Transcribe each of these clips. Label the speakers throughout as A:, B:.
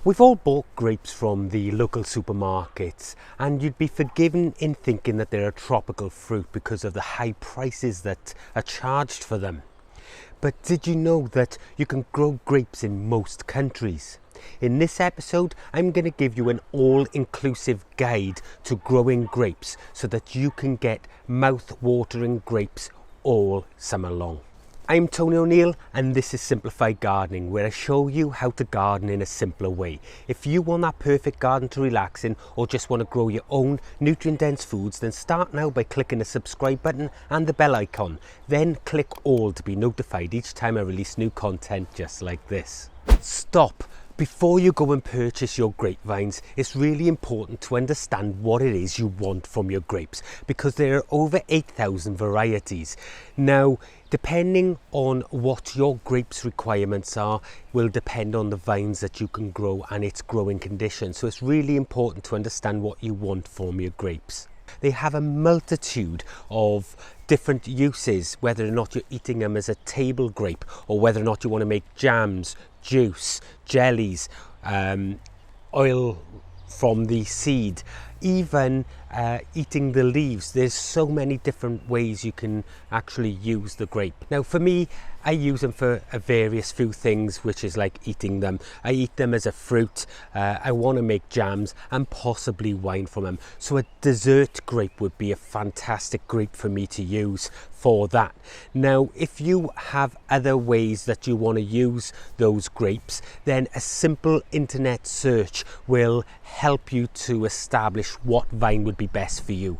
A: We've all bought grapes from the local supermarkets, and you'd be forgiven in thinking that they're a tropical fruit because of the high prices that are charged for them. But did you know that you can grow grapes in most countries? In this episode, I'm going to give you an all-inclusive guide to growing grapes so that you can get mouth-watering grapes all summer long. I'm Tony O'Neill and this is Simplified Gardening, where I show you how to garden in a simpler way. If you want that perfect garden to relax in or just want to grow your own nutrient-dense foods, then start now by clicking the subscribe button and the bell icon. Then click all to be notified each time I release new content just like this. Stop! Before you go and purchase your grapevines, it's really important to understand what it is you want from your grapes, because there are over 8,000 varieties. Now, depending on what your grapes requirements are, will depend on the vines that you can grow and its growing conditions. So it's really important to understand what you want from your grapes. They have a multitude of different uses, whether or not you're eating them as a table grape or whether or not you want to make jams, juice, jellies, oil from the seed, even eating the leaves. There's so many different ways you can actually use the grape. Now for me, I use them for a various few things, which is like eating them. I eat them as a fruit. I want to make jams and possibly wine from them. So a dessert grape would be a fantastic grape for me to use for that. Now, if you have other ways that you want to use those grapes, then a simple internet search will help you to establish what vine would be best for you.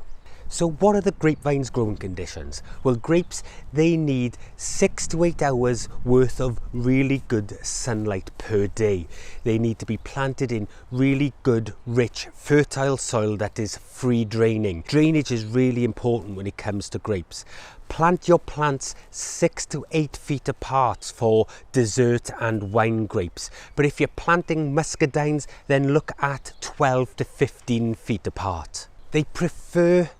A: So what are the grapevine's growing conditions? Well, grapes, they need 6 to 8 hours worth of really good sunlight per day. They need to be planted in really good, rich, fertile soil that is free draining. Drainage is really important when it comes to grapes. Plant your plants 6 to 8 feet apart for dessert and wine grapes. But if you're planting muscadines, then look at 12 to 15 feet apart. They prefer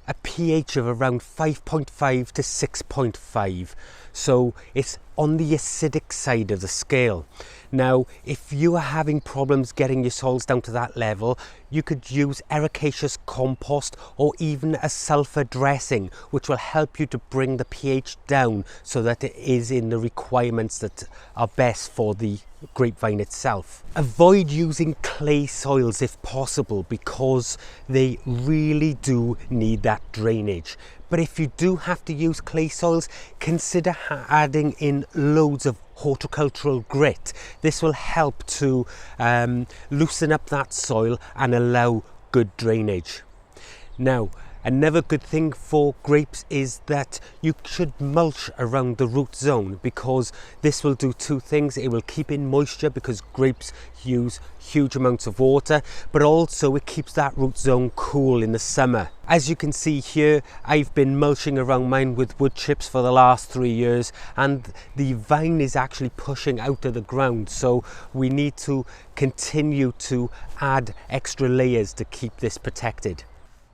A: a pH of around 5.5 to 6.5, so it's on the acidic side of the scale. Now, if you are having problems getting your soils down to that level, you could use ericaceous compost or even a sulfur dressing, which will help you to bring the pH down so that it is in the requirements that are best for the grapevine itself. Avoid using clay soils if possible, because they really do need that drainage. But if you do have to use clay soils, consider adding in loads of horticultural grit. This will help to loosen up that soil and allow good drainage. Now, another good thing for grapes is that you should mulch around the root zone, because this will do two things. It will keep in moisture, because grapes use huge amounts of water, but also it keeps that root zone cool in the summer. As you can see here, I've been mulching around mine with wood chips for the last 3 years, and the vine is actually pushing out of the ground, so we need to continue to add extra layers to keep this protected.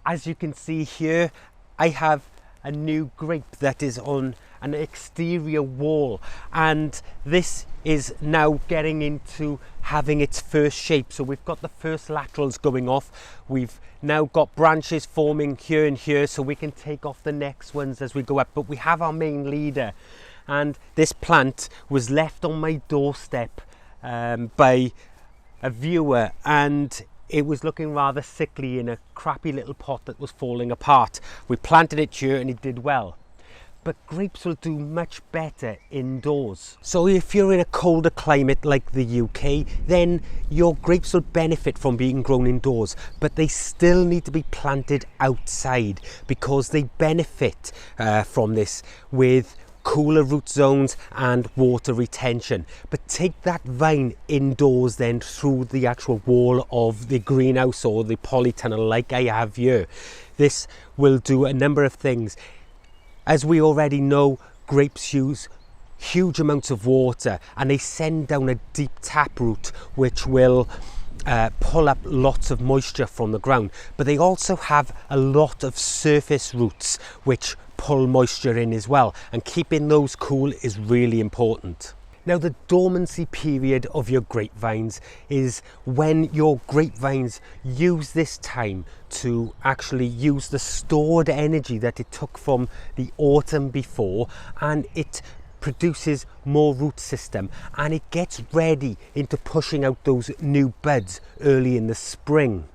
A: As you can see here, I have a new grape that is on an exterior wall, and this is now getting into having its first shape. So we've got the first laterals going off. We've now got branches forming here and here, so we can take off the next ones as we go up. But we have our main leader, and this plant was left on my doorstep by a viewer, and it was looking rather sickly in a crappy little pot that was falling apart. We planted it here and it did well. But grapes will do much better indoors. So if you're in a colder climate like the UK, then your grapes will benefit from being grown indoors, but they still need to be planted outside, because they benefit from this with cooler root zones and water retention. But take that vine indoors then through the actual wall of the greenhouse or the polytunnel like I have here. This will do a number of things. As we already know, grapes use huge amounts of water, and they send down a deep taproot which will pull up lots of moisture from the ground. But they also have a lot of surface roots which pull moisture in as well, and keeping those cool is really important. Now, the dormancy period of your grapevines is when your grapevines use this time to actually use the stored energy that it took from the autumn before, and it produces more root system, and it gets ready into pushing out those new buds early in the spring.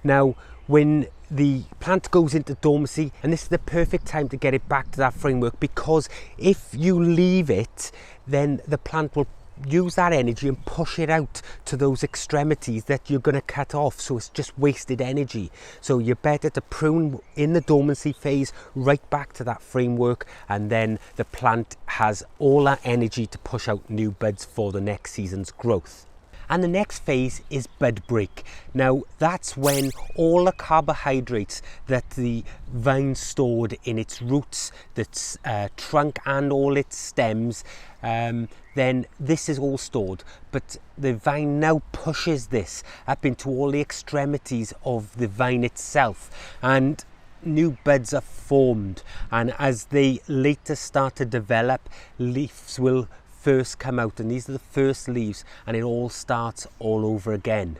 A: Now, when the plant goes into dormancy, and this is the perfect time to get it back to that framework, because if you leave it, then the plant will use that energy and push it out to those extremities that you're going to cut off, so it's just wasted energy. So you're better to prune in the dormancy phase right back to that framework, and then the plant has all that energy to push out new buds for the next season's growth. And the next phase is bud break. Now, that's when all the carbohydrates that the vine stored in its roots, its trunk and all its stems, then this is all stored. But the vine now pushes this up into all the extremities of the vine itself, and new buds are formed. And as they later start to develop, leaves will first come out, and these are the first leaves, and it all starts all over again.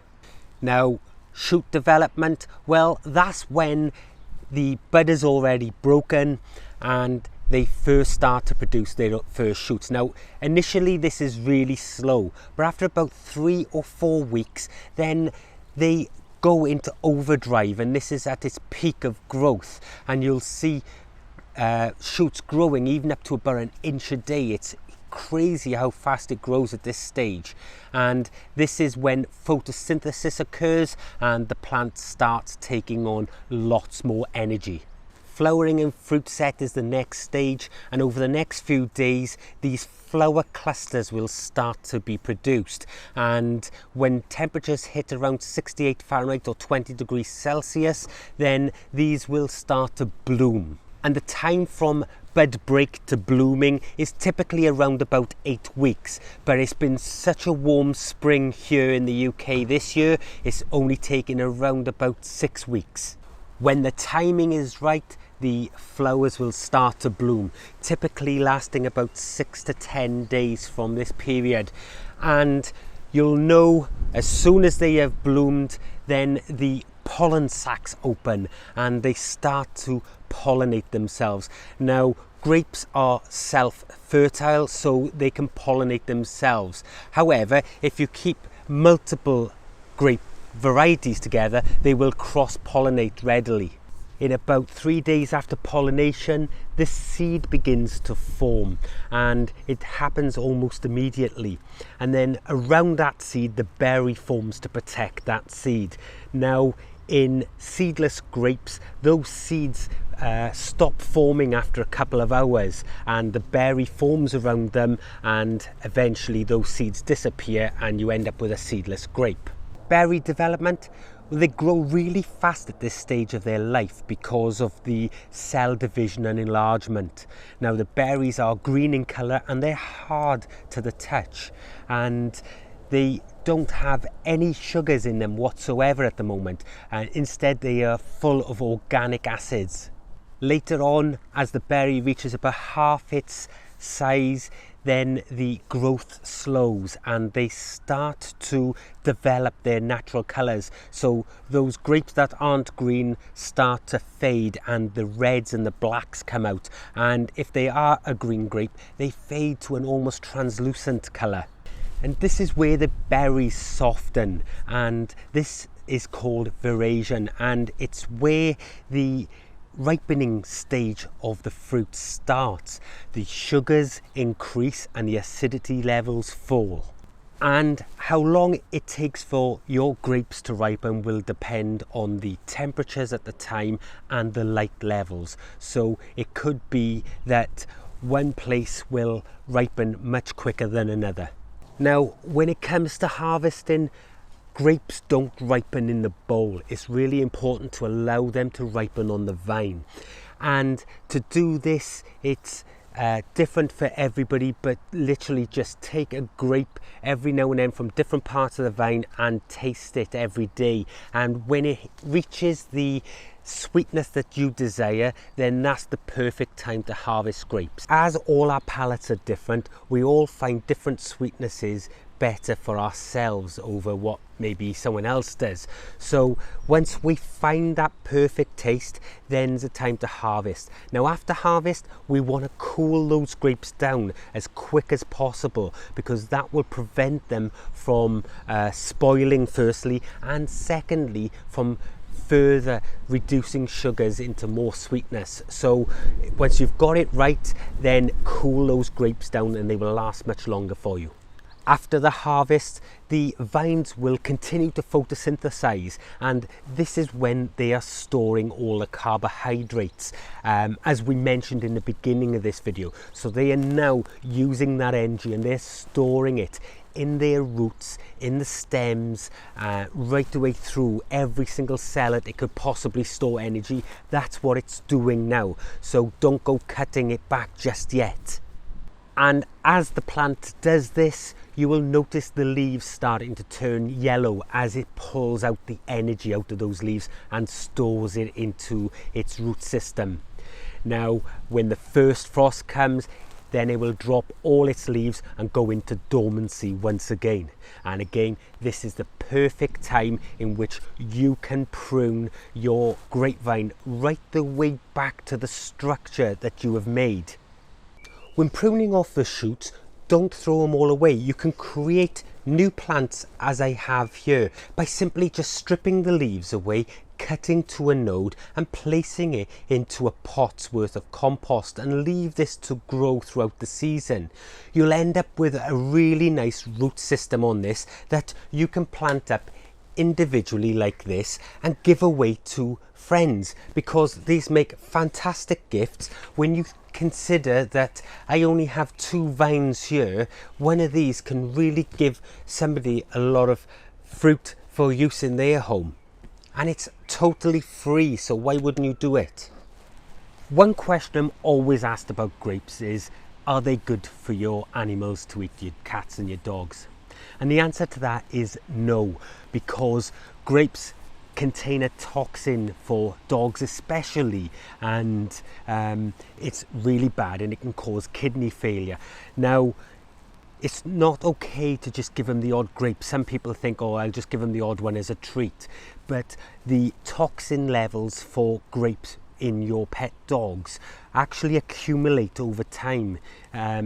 A: Now, shoot development, well, that's when the bud is already broken and they first start to produce their first shoots. Now, initially this is really slow, but after about 3 or 4 weeks, then they go into overdrive, and this is at its peak of growth, and you'll see shoots growing even up to about 1 inch a day. It's crazy how fast it grows at this stage, and this is when photosynthesis occurs and the plant starts taking on lots more energy. Flowering and fruit set is the next stage, and over the next few days these flower clusters will start to be produced, and when temperatures hit around 68 Fahrenheit or 20 degrees Celsius, then these will start to bloom. And the time from bud break to blooming is typically around about 8 weeks, but it's been such a warm spring here in the UK this year, it's only taken around about 6 weeks. When the timing is right, the flowers will start to bloom, typically lasting about 6 to 10 days from this period. And you'll know as soon as they have bloomed, then the pollen sacs open and they start to pollinate themselves. Now, grapes are self-fertile, so they can pollinate themselves. However, if you keep multiple grape varieties together, they will cross-pollinate readily. In about 3 days after pollination, the seed begins to form, and it happens almost immediately. And then around that seed, the berry forms to protect that seed. Now, in seedless grapes, those seeds stop forming after a couple of hours, and the berry forms around them, and eventually those seeds disappear and you end up with a seedless grape. Berry development, they grow really fast at this stage of their life because of the cell division and enlargement. Now, the berries are green in colour and they're hard to the touch, and they don't have any sugars in them whatsoever at the moment, and instead they are full of organic acids. Later on, as the berry reaches about half its size, then the growth slows and they start to develop their natural colours. So those grapes that aren't green start to fade and the reds and the blacks come out. And if they are a green grape, they fade to an almost translucent colour. And this is where the berries soften, and this is called veraison, and it's where the ripening stage of the fruit starts. The sugars increase and the acidity levels fall. And how long it takes for your grapes to ripen will depend on the temperatures at the time and the light levels. So it could be that one place will ripen much quicker than another. Now, when it comes to harvesting, grapes don't ripen in the bowl. It's really important to allow them to ripen on the vine. And to do this, it's different for everybody, but literally just take a grape every now and then from different parts of the vine and taste it every day, and when it reaches the sweetness that you desire, then that's the perfect time to harvest grapes. As all our palates are different, we all find different sweetnesses better for ourselves over what maybe someone else does. So once we find that perfect taste, then it's a time to harvest. Now after harvest, we want to cool those grapes down as quick as possible, because that will prevent them from spoiling firstly, and secondly from further reducing sugars into more sweetness. So once you've got it right, then cool those grapes down and they will last much longer for you. After the harvest, the vines will continue to photosynthesize, and this is when they are storing all the carbohydrates, as we mentioned in the beginning of this video. So they are now using that energy and they're storing it in their roots, in the stems, right the way through every single cell that it could possibly store energy. That's what it's doing now. So don't go cutting it back just yet. And as the plant does this, you will notice the leaves starting to turn yellow as it pulls out the energy out of those leaves and stores it into its root system. Now, when the first frost comes, then it will drop all its leaves and go into dormancy once again. And again, this is the perfect time in which you can prune your grapevine right the way back to the structure that you have made. When pruning off the shoots, don't throw them all away. You can create new plants, as I have here, by simply just stripping the leaves away, cutting to a node and placing it into a pot's worth of compost, and leave this to grow throughout the season. You'll end up with a really nice root system on this that you can plant up individually like this and give away to friends, because these make fantastic gifts. When you consider that I only have 2 vines here, one of these can really give somebody a lot of fruit for use in their home, and it's totally free, so why wouldn't you do it? One question I'm always asked about grapes is, are they good for your animals to eat, your cats and your dogs? And the answer to that is no, because grapes contain a toxin for dogs especially, and it's really bad and it can cause kidney failure. Now, it's not okay to just give them the odd grape. Some people think, oh, I'll just give them the odd one as a treat, but the toxin levels for grapes in your pet dogs actually accumulate over time,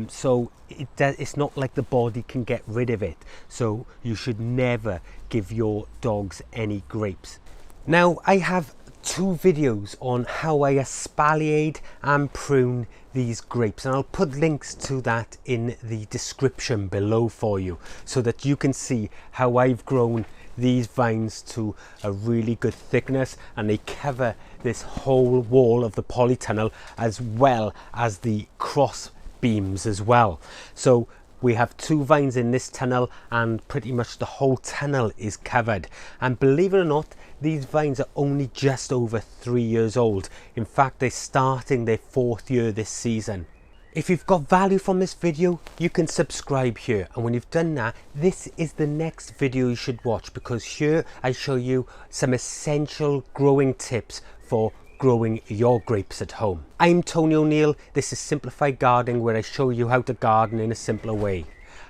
A: so it's not like the body can get rid of it. So you should never give your dogs any grapes. Now, I have 2 videos on how I espalier and prune these grapes, and I'll put links to that in the description below for you, so that you can see how I've grown these vines to a really good thickness, and they cover this whole wall of the polytunnel as well as the cross beams as well. So we have 2 vines in this tunnel, and pretty much the whole tunnel is covered. And believe it or not, these vines are only just over 3 years old. In fact, they're starting their 4th year this season. If you've got value from this video, you can subscribe here, and when you've done that, this is the next video you should watch, because here I show you some essential growing tips for growing your grapes at home. I'm Tony O'Neill. This is Simplified Gardening, where I show you how to garden in a simpler way.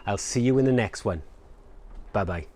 A: I'll see you in the next one. Bye bye.